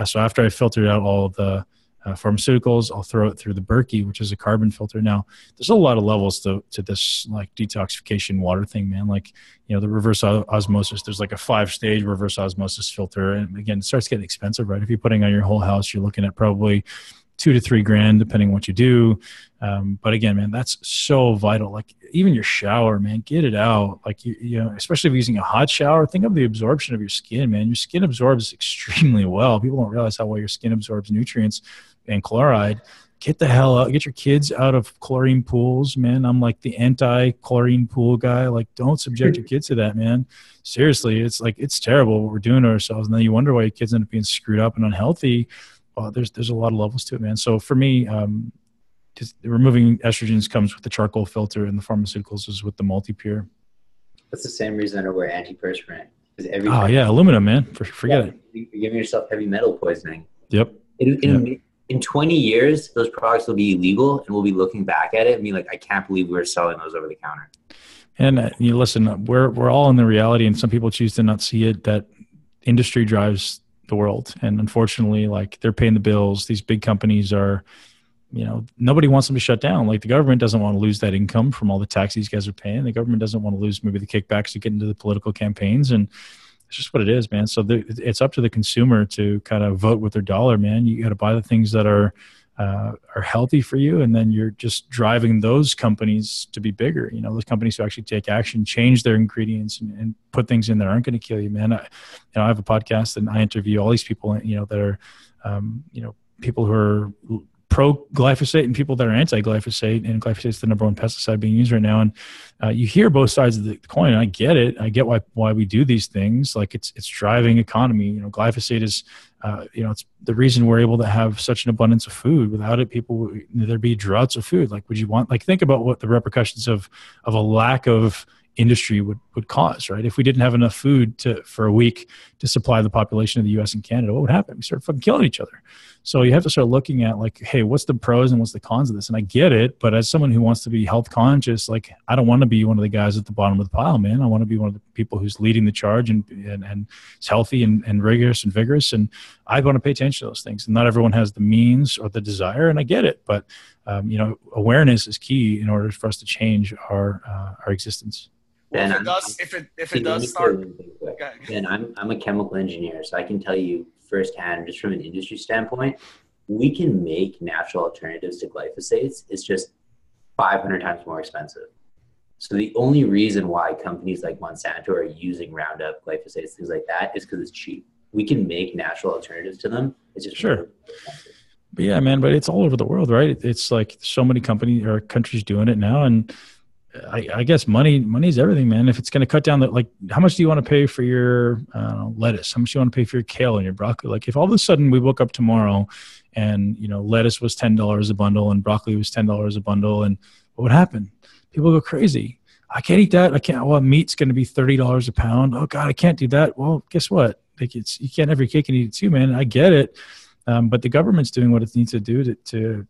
So after I filtered out all of the pharmaceuticals, I'll throw it through the Berkey, which is a carbon filter. Now, there's a lot of levels to this like detoxification water thing, man. Like, the reverse osmosis, there's like a 5-stage reverse osmosis filter. And again, it starts getting expensive, right? If you're putting on your whole house, you're looking at probably $2,000 to $3,000, depending on what you do. But again, man, that's so vital. Like, even your shower, man, get it out. Like, especially if you're using a hot shower, think of the absorption of your skin, man. Your skin absorbs extremely well. People don't realize how well your skin absorbs nutrients and chloride. Get the hell out. Get your kids out of chlorine pools, man. I'm like the anti-chlorine pool guy. Like, don't subject your kids to that, man. Seriously, it's terrible what we're doing to ourselves. And then you wonder why your kids end up being screwed up and unhealthy. There's a lot of levels to it, man. So for me, just removing estrogens comes with the charcoal filter, and the pharmaceuticals is with the Multi-Pure. That's the same reason I don't wear antiperspirant. Aluminum, man. Forget it. You're giving yourself heavy metal poisoning. Yep. In 20 years, those products will be illegal, and we'll be looking back at it and be like, I can't believe we're selling those over the counter. And listen, we're all in the reality, and some people choose to not see it, that industry drives the world. And unfortunately, like, they're paying the bills. These big companies are, nobody wants them to shut down. Like, the government doesn't want to lose that income from all the tax these guys are paying. The government doesn't want to lose maybe the kickbacks to get into the political campaigns. And it's just what it is, man. So it's up to the consumer to kind of vote with their dollar, man. You got to buy the things that are healthy for you, and then you're just driving those companies to be bigger. Those companies who actually take action, change their ingredients, and put things in that aren't going to kill you, man. I have a podcast, and I interview all these people, that are, people who are pro glyphosate and people that are anti glyphosate, and glyphosate is the number 1 pesticide being used right now. And you hear both sides of the coin. And I get it. I get why we do these things. Like, it's driving economy. Glyphosate is, it's the reason we're able to have such an abundance of food. Without it, there'd be droughts of food. Like, would you want, think about what the repercussions of a lack of industry would cause, right? If we didn't have enough food for a week to supply the population of the US and Canada, what would happen? We start fucking killing each other. So you have to start looking at like, hey, what's the pros and what's the cons of this? And I get it, but as someone who wants to be health conscious, like I don't want to be one of the guys at the bottom of the pile, man. I want to be one of the people who's leading the charge and is healthy and rigorous and vigorous. And I want to pay attention to those things. And not everyone has the means or the desire, and I get it. But awareness is key in order for us to change our existence. Ben, if it does start. Ben, I'm a chemical engineer, so I can tell you firsthand, just from an industry standpoint, we can make natural alternatives to glyphosates. It's just 500 times more expensive. So the only reason why companies like Monsanto are using Roundup, glyphosates, things like that, is because it's cheap. We can make natural alternatives to them. It's just sure. Really expensive. But yeah, man, but it's all over the world, right? It's like so many companies or countries doing it now. And I guess money is everything, man. If it's going to cut down like how much do you want to pay for your lettuce? How much do you want to pay for your kale and your broccoli? Like if all of a sudden we woke up tomorrow and, lettuce was $10 a bundle and broccoli was $10 a bundle, and what would happen? People go crazy. I can't eat that. I can't. Well, meat's going to be $30 a pound. Oh God, I can't do that. Well, guess what? Like you can't have your cake and eat it too, man. I get it. But the government's doing what it needs to do to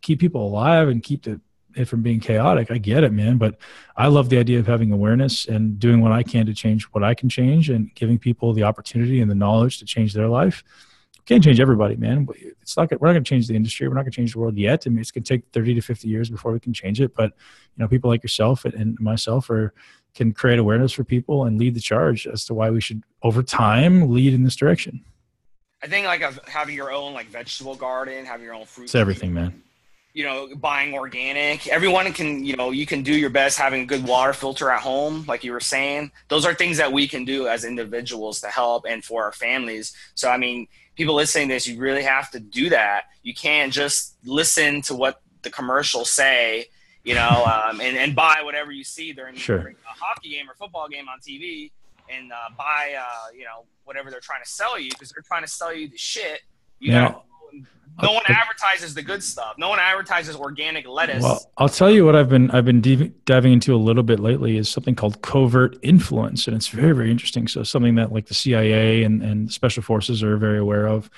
keep people alive and keep it from being chaotic. I get it, man. But I love the idea of having awareness and doing what I can to change what I can change and giving people the opportunity and the knowledge to change their life. Can't change everybody, man. We're not going to change the industry. We're not going to change the world yet. I mean, it's going to take 30 to 50 years before we can change it. But, people like yourself and myself can create awareness for people and lead the charge as to why we should, over time, lead in this direction. I think like having your own like vegetable garden, having your own fruit. It's everything, man. Buying organic. Everyone can, you can do your best having a good water filter at home, like you were saying. Those are things that we can do as individuals to help and for our families. So, I mean, people listening to this, you really have to do that. You can't just listen to what the commercials say, and buy whatever you see during a hockey game or football game on TV and buy, whatever they're trying to sell you, because they're trying to sell you the shit. No one advertises the good stuff. No one advertises organic lettuce. Well, I'll tell you what I've been diving into a little bit lately is something called covert influence, and it's very, very interesting. So something that like the CIA and special forces are very aware of.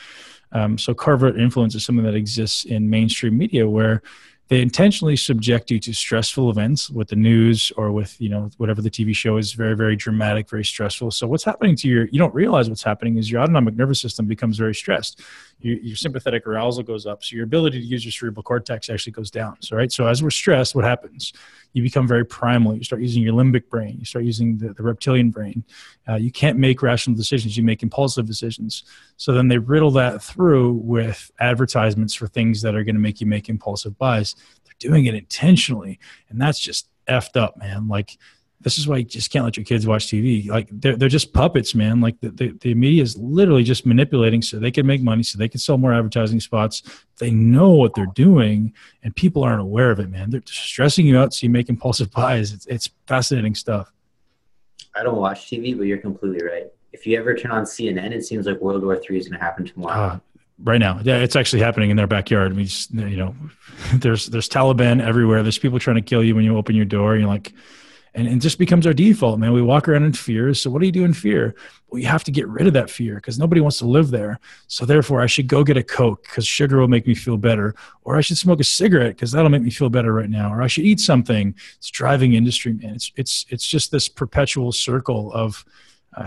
So covert influence is something that exists in mainstream media where they intentionally subject you to stressful events with the news or with, whatever the TV show is, very, very dramatic, very stressful. So what's happening to you don't realize what's happening is your autonomic nervous system becomes very stressed. Your sympathetic arousal goes up. So your ability to use your cerebral cortex actually goes down. So, right. So as we're stressed, what happens? You become very primal. You start using your limbic brain. You start using the reptilian brain. You can't make rational decisions. You make impulsive decisions. So then they riddle that through with advertisements for things that are going to make you make impulsive buys. They're doing it intentionally. And that's just effed up, man. Like, this is why you just can't let your kids watch TV. Like they're just puppets, man. Like the media is literally just manipulating so they can make money, so they can sell more advertising spots. They know what they're doing, and people aren't aware of it, man. They're just stressing you out so you make impulsive buys. It's fascinating stuff. I don't watch TV, but you're completely right. If you ever turn on CNN, it seems like World War III is going to happen tomorrow. Right now. Yeah, it's actually happening in their backyard. I mean, there's Taliban everywhere. There's people trying to kill you when you open your door. And you're like, and it just becomes our default, man. We walk around in fear. So what do you do in fear? Well, you have to get rid of that fear because nobody wants to live there. So therefore, I should go get a Coke because sugar will make me feel better. Or I should smoke a cigarette because that'll make me feel better right now. Or I should eat something. It's driving industry, man. It's just this perpetual circle of,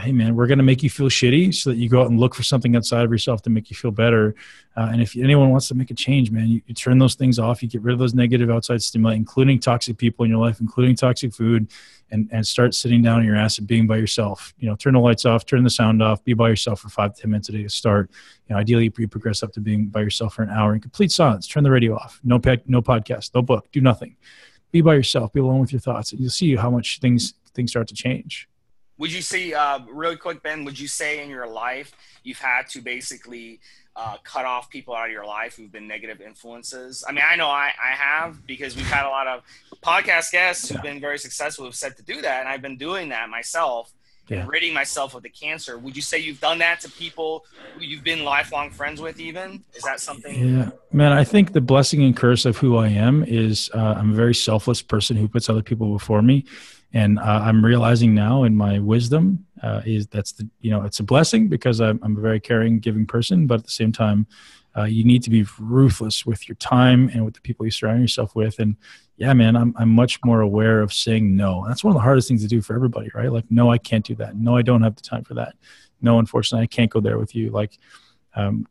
hey, man, we're going to make you feel shitty so that you go out and look for something outside of yourself to make you feel better. And if anyone wants to make a change, man, you turn those things off. You get rid of those negative outside stimuli, including toxic people in your life, including toxic food, and start sitting down on your ass and being by yourself. Turn the lights off, turn the sound off, be by yourself for 5 to 10 minutes a day to start. Ideally, you progress up to being by yourself for an hour in complete silence. Turn the radio off. No podcast, no book, do nothing. Be by yourself. Be alone with your thoughts. And you'll see how much things start to change. Would you say, really quick, Ben, would you say in your life you've had to basically cut off people out of your life who've been negative influences? I mean, I know I have, because we've had a lot of podcast guests who've been very successful who've said to do that, and I've been doing that myself, ridding myself of the cancer. Would you say you've done that to people who you've been lifelong friends with even? Is that something? Yeah, man, I think the blessing and curse of who I am is I'm a very selfless person who puts other people before me. And I'm realizing now in my wisdom it's a blessing because I'm a very caring, giving person, but at the same time, you need to be ruthless with your time and with the people you surround yourself with. And yeah, man, I'm much more aware of saying no. That's one of the hardest things to do for everybody, right? Like, no, I can't do that. No, I don't have the time for that. No, unfortunately, I can't go there with you. Like,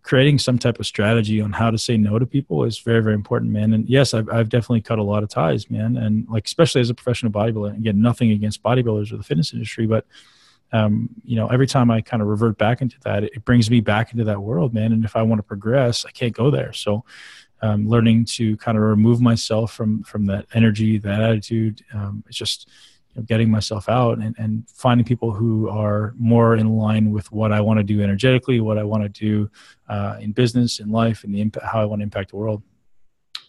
creating some type of strategy on how to say no to people is very, very important, man. And yes, I've definitely cut a lot of ties, man. And like, especially as a professional bodybuilder, again, nothing against bodybuilders or the fitness industry, but every time I kind of revert back into that, it brings me back into that world, man. And if I want to progress, I can't go there. So learning to kind of remove myself from that energy, that attitude, it's just getting myself out and finding people who are more in line with what I want to do energetically, what I want to do in business, in life, and how I want to impact the world.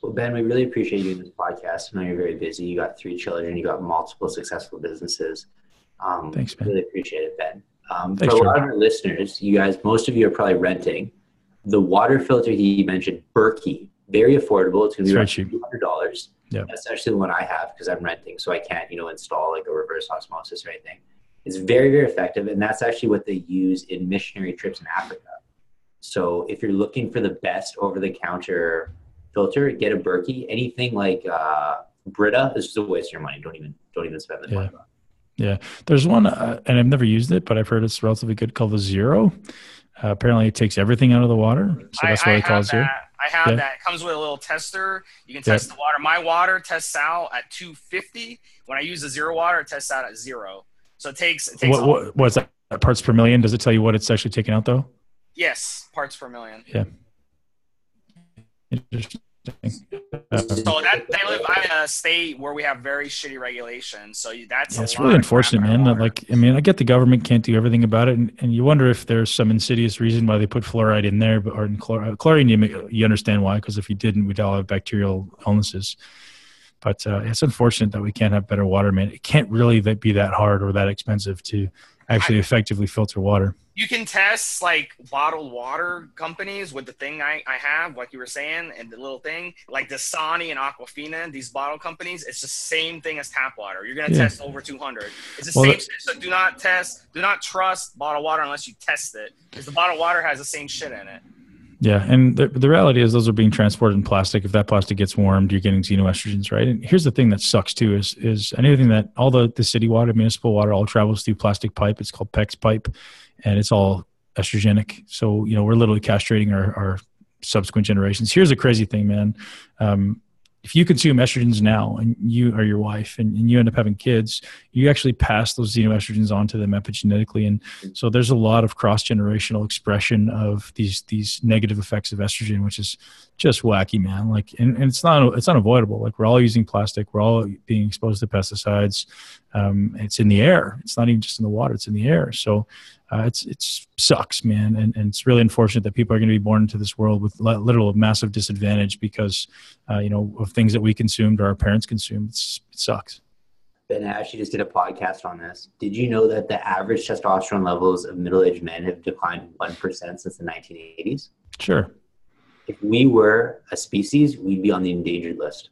Well, Ben, we really appreciate you in this podcast. I know you're very busy. You got 3 children. You got multiple successful businesses. Thanks, man. Really appreciate it, Ben. Thanks, for a lot Trevor. of our listeners, you guys, most of you are probably renting. The water filter he mentioned, Berkey, very affordable. It's going to be around $200. Yeah, that's actually the one I have because I'm renting, so I can't, install like a reverse osmosis or anything. It's very, very effective, and that's actually what they use in missionary trips in Africa. So if you're looking for the best over-the-counter filter, get a Berkey. Anything like Brita is just a waste of your money. Don't even spend the money. Yeah, there's one, and I've never used it, but I've heard it's relatively good, called the Zero. Apparently, it takes everything out of the water, so that's why they call it Zero. I have that. It comes with a little tester. You can test the water. My water tests out at 250. When I use the Zero water, it tests out at 0. So it takes. What's that? Parts per million? Does it tell you what it's actually taking out though? Yes, parts per million. Yeah. Interesting. So I'm in a state where we have very shitty regulations. So it's really unfortunate, man. I get the government can't do everything about it, and you wonder if there's some insidious reason why they put fluoride in there, or in chlorine. You understand why? Because if you didn't, we'd all have bacterial illnesses. But it's unfortunate that we can't have better water, man. It can't really be that hard or that expensive to actually effectively filter water. You can test like bottled water companies with the thing I have, like you were saying, and the little thing like Dasani and Aquafina, these bottle companies, it's the same thing as tap water. You're going to test over 200. It's the same shit. So do not trust bottled water unless you test it, because the bottled water has the same shit in it. Yeah, and the reality is those are being transported in plastic. If that plastic gets warmed, you're getting xenoestrogens, right? And here's the thing that sucks too is anything that all the city water, municipal water, all travels through plastic pipe. It's called PEX pipe, and it's all estrogenic. So, we're literally castrating our subsequent generations. Here's the crazy thing, man. If you consume estrogens now and you or your wife and you end up having kids, you actually pass those xenoestrogens on to them epigenetically. And so there's a lot of cross-generational expression of these negative effects of estrogen, which is just wacky, man. Like, and it's unavoidable. Like, we're all using plastic. We're all being exposed to pesticides. It's in the air. It's not even just in the water. It's in the air. So it sucks, man. And it's really unfortunate that people are going to be born into this world with literal massive disadvantage because, of things that we consumed or our parents consumed. It sucks. Ben actually just did a podcast on this. Did you know that the average testosterone levels of middle-aged men have declined 1% since the 1980s? Sure. If we were a species, we'd be on the endangered list.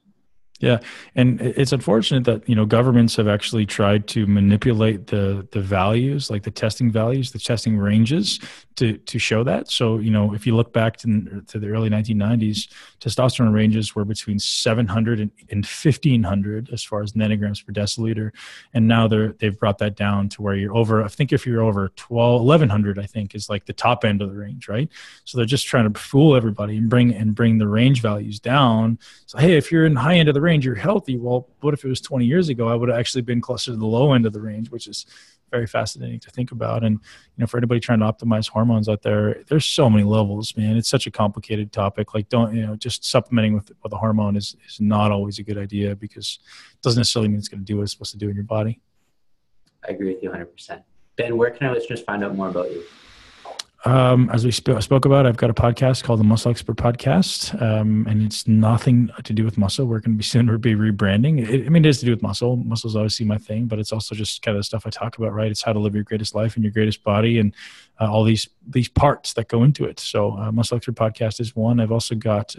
Yeah. And it's unfortunate that, governments have actually tried to manipulate the values, like the testing values, the testing ranges to show that. So, if you look back to the early 1990s, testosterone ranges were between 700 and 1500 as far as nanograms per deciliter. And now they've brought that down to where you're over, I think if you're over 1100, I think is like the top end of the range, right? So they're just trying to fool everybody and bring the range values down. So, hey, if you're in the high end of the range, you're healthy. Well, what if it was 20 years ago? I would have actually been closer to the low end of the range, which is very fascinating to think about. And, for anybody trying to optimize hormones out there, there's so many levels, man. It's such a complicated topic. Like, just supplementing with a hormone is not always a good idea because it doesn't necessarily mean it's going to do what it's supposed to do in your body. I agree with you 100%. Ben, where can our listeners find out more about you? As we spoke about, I've got a podcast called the Muscle Expert Podcast, and it's nothing to do with muscle. We're going to soon be rebranding. It is to do with muscle. Muscle is obviously my thing, but it's also just kind of the stuff I talk about, right? It's how to live your greatest life in your greatest body and all these parts that go into it. So Muscle Expert Podcast is one. I've also got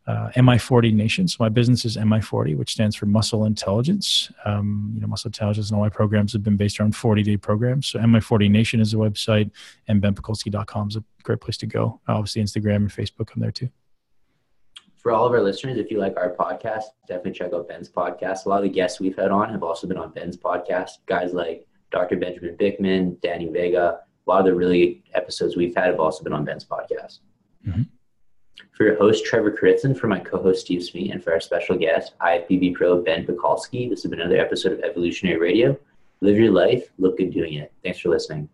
MI40 Nation. So my business is MI40, which stands for Muscle Intelligence. Muscle Intelligence and all my programs have been based around 40-day programs. So MI40 Nation is the website, and benpakulski.com is a great place to go. Obviously, Instagram and Facebook, I'm there too. For all of our listeners, if you like our podcast, definitely check out Ben's podcast. A lot of the guests we've had on have also been on Ben's podcast. Guys like Dr. Benjamin Bickman, Danny Vega. A lot of the really episodes we've had have also been on Ben's podcast. Mm-hmm. For your host, Trevor Kouritzin, for my co-host, Steve Smee, and for our special guest, IFBB Pro Ben Pakulski, this has been another episode of Evolutionary Radio. Live your life. Look good doing it. Thanks for listening.